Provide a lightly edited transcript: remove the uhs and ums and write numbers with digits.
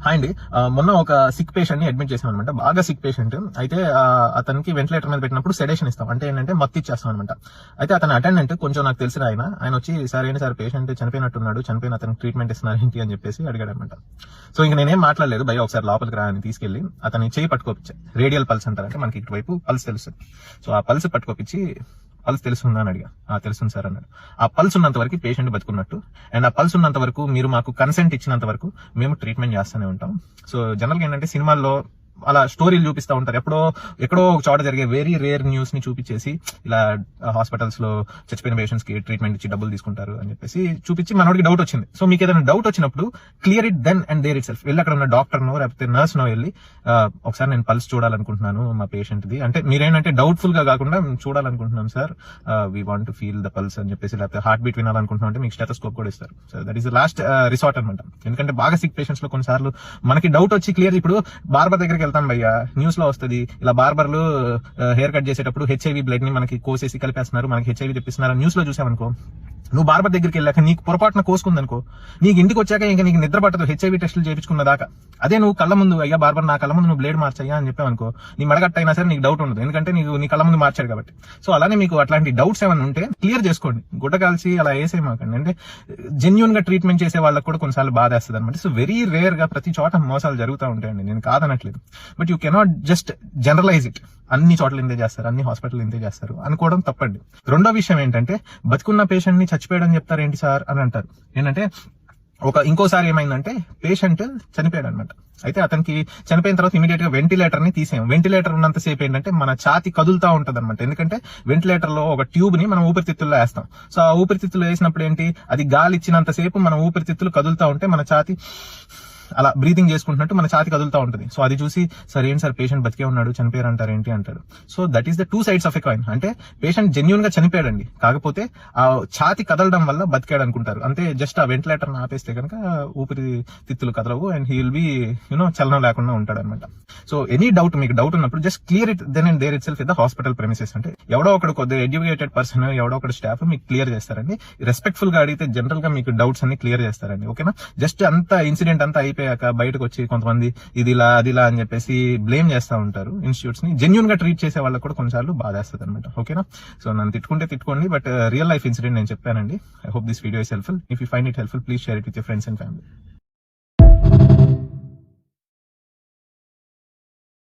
Hi అండి. మొన్న ఒక సిక్ పేషెంట్ ని అడ్మిట్ చేసాం అనమాట. బాగా సిక్ పేషెంట్ అయితే అతనికి వెంటిలేటర్ మీద పెట్టినప్పుడు సెడేషన్ ఇస్తాం, అంటే ఏంటంటే మత్తు ఇచ్చేస్తాం అనమాట. అయితే అతని అటెండెంట్ కొంచెం నాకు తెలిసిన ఆయన వచ్చి సార్ ఏంటి సార్ పేషెంట్ చనిపోయినట్టున్నాడు, చనిపోయిన అతనికి ట్రీట్మెంట్ ఇస్తున్నారు ఏంటి అని చెప్పేసి అడిగాడు అనమాట. సో ఇంక నేనేం మాట్లాడలేదు, భయ ఒకసారి లోపలికి రా అని తీసుకెళ్లి అతని చేయి పట్టుకోపించా. రేడియల్ పల్స్ అంటారంటే మనకి ఇటువైపు పల్స్ తెలుస్తుంది. సో ఆ పల్స్ పట్టుకోపించి పల్స్ తెలుస్తుందా అని అడిగా. తెలుస్తుంది సార్ అన్నాడు. ఆ పల్స్ ఉన్నంత వరకు పేషెంట్ బతుకున్నట్టు, అండ్ ఆ పల్స్ ఉన్నంత వరకు మీరు మాకు కన్సెంట్ ఇచ్చినంత వరకు మేము ట్రీట్మెంట్ చేస్తూనే ఉంటాం. సో జనరల్ గా ఏంటంటే సినిమాల్లో అలా స్టోరీలు చూపిస్తూ ఉంటారు, ఎక్కడో ఒక చోట జరిగే వెరీ రేర్ న్యూస్ ని చూపించేసి ఇలా హాస్పిటల్స్ లో చచ్చిపోయిన పేషెంట్స్ కి ట్రీట్మెంట్ ఇచ్చి డబ్బులు తీసుకుంటారు అని చెప్పేసి చూపించి మనోడికి డౌట్ వచ్చింది. సో మీకు ఏదైనా డౌట్ వచ్చినప్పుడు clear it then and there itself. వెళ్ళి అక్కడ ఉన్న డాక్టర్ నో లేకపోతే నర్స్ నో వెళ్ళి ఒకసారి నేను పల్స్ చూడాలనుకుంటున్నాను మా పేషెంట్ ది, అంటే మీరేంటంటే డౌట్ఫుల్ గా కాకుండా చూడాలనుకుంటున్నాం sir, we want to feel the pulse అని చెప్పేసి, లేకపోతే హార్ట్ బీట్ వినాలనుకుంటున్నాం అంటే మీకు స్టెథోస్కోప్ కూడా ఇస్తారు. So that is the last resort అనమాట. ఎందుకంటే బాగా సిక్ పేషెంట్స్ లో కొన్నిసార్లు మనకి డౌట్ వచ్చి క్లియర్, ఇప్పుడు బార్బర్ దగ్గరికి వెళ్తాం భయ్యా, న్యూస్ లో వస్తుంది ఇలా బార్బర్లు హెయిర్ కట్ చేసేటప్పుడు హెచ్ఐవి బ్లడ్ ని మనకి కోసేసి కలిపేస్తున్నారు, మనకి హెచ్ఐవి తెప్పిస్తున్నారు న్యూస్ లో చూసామనుకో, నువ్వు బార్బర్ దగ్గరికి వెళ్ళాక నీకు పొరపాటున కోసుకుందనుకో, నీకు ఇంటికి వచ్చాక ఇంకా నీకు నిద్ర పట్టదు హెచ్ఐవి టెస్టులు చేయించుకున్న దాకా. అదే నువ్వు కళ్ళ ముందు అయ్యా బార్బర్ నా కళ్ళ ముందు నువ్వు బ్లేడ్ మార్చయ్యా అని చెప్పావనుకో, నీ మడగట్ట అయినా సరే నీకు డౌట్ ఉండదు, ఎందుకంటే నీకు నీ కళ్ళ ముందు మార్చాడు కాబట్టి. సో అలానే మీకు అట్లాంటి డౌట్స్ ఏమైనా ఉంటే క్లియర్ చేసుకోండి, గుడ్డ కాల్చి అలా వేసేయమాకండి. అంటే జెన్యూన్ గా ట్రీట్మెంట్ చేసే వాళ్ళకి కూడా కొన్నిసార్లు బాధ వేస్తుంది అనమాట. సో వెరీ రేర్ గా ప్రతి చోట మోసాలు జరుగుతూ ఉంటాయండి, నేను కాదనట్లేదు. But you cannot just generalize it, అన్ని చోట్ల ఇంతే చేస్తారు, అన్ని హాస్పిటల్ ఇంతే చేస్తారు అనుకోవడం తప్పండి. రెండో విషయం ఏంటంటే, బతుకున్న పేషెంట్ ని చచ్చిపోయాడు అని చెప్తారు ఏంటి సార్ అని అంటారు. ఏంటంటే ఇంకోసారి ఏమైందంటే పేషెంట్ చనిపోయాడు అనమాట. అయితే అతనికి చనిపోయిన తర్వాత ఇమీడియట్ గా వెంటిలేటర్ ని తీసేయం. వెంటిలేటర్ ఉన్నంత సేపు ఏంటంటే మన ఛాతి కదులుతా ఉంటది అనమాట, ఎందుకంటే వెంటిలేటర్ లో ఒక ట్యూబ్ ని మనం ఊపిరితిత్తుల్లో వేస్తాం. సో ఆ ఊపిరితిత్తులు వేసినప్పుడు ఏంటి, అది గాలి ఇచ్చినంత సేపు మన ఊపిరితిత్తులు కదులుతా ఉంటే మన ఛాతి అలా బ్రీతింగ్ చేసుకుంటున్నట్టు మన ఛాతి కదులుతా ఉంటుంది. సో అది చూసి సార్ ఏంటి సార్ పేషెంట్ బతికే ఉన్నాడు చనిపోయారు అంటారు ఏంటి అంటాడు. So that is the two sides of a coin. అంటే పేషెంట్ జెన్యూన్ గా చనిపోయాడండి, కాకపోతే ఆ ఛాతి కదలడం వల్ల బతికాడు అనుకుంటారు అంతే. జస్ట్ ఆ వెంటిలేటర్ ఆపేస్తే కనుక ఊపిరి తిత్తులు కదలవు అండ్ హీ విల్ బి చలనం లేకుండా ఉంటాడు అనమాట. సో ఎనీ డౌట్, మీకు డౌట్ ఉన్నప్పుడు just clear it then and there itself in the hospital premises. అంటే ఎవడో ఒకడు కొద్దిగా ఎడ్యుకేటెడ్ పర్సన్, ఎవడో ఒకటి స్టాఫ్ మీకు క్లియర్ చేస్తారండి. రెస్పెక్ట్ఫుల్ గా అడిగితే జనరల్ గా మీకు డౌట్స్ అన్ని క్లియర్ చేస్తారండి, ఓకేనా. జస్ట్ అంతా ఇన్సిడెంట్ అంతా అయిపోయాక బయటకు వచ్చి కొంతమంది ఇదిలా అదిలా అని చెప్పేసి బ్లేమ్ చేస్తూ ఉంటారు ఇన్స్టిట్యూట్స్ ని. జెన్యూన్ గా ట్రీట్ చేసే వాళ్ళకి కూడా కొన్నిసార్లు బాధేస్తుంది అనమాట, ఓకేనా. సో నన్ను తిట్టుకోండి, బట్ రియల్ లైఫ్ ఇన్సిడెంట్ నేను చెప్పానండి. I hope this video is helpful. If you find it helpful, please share it with your friends and family.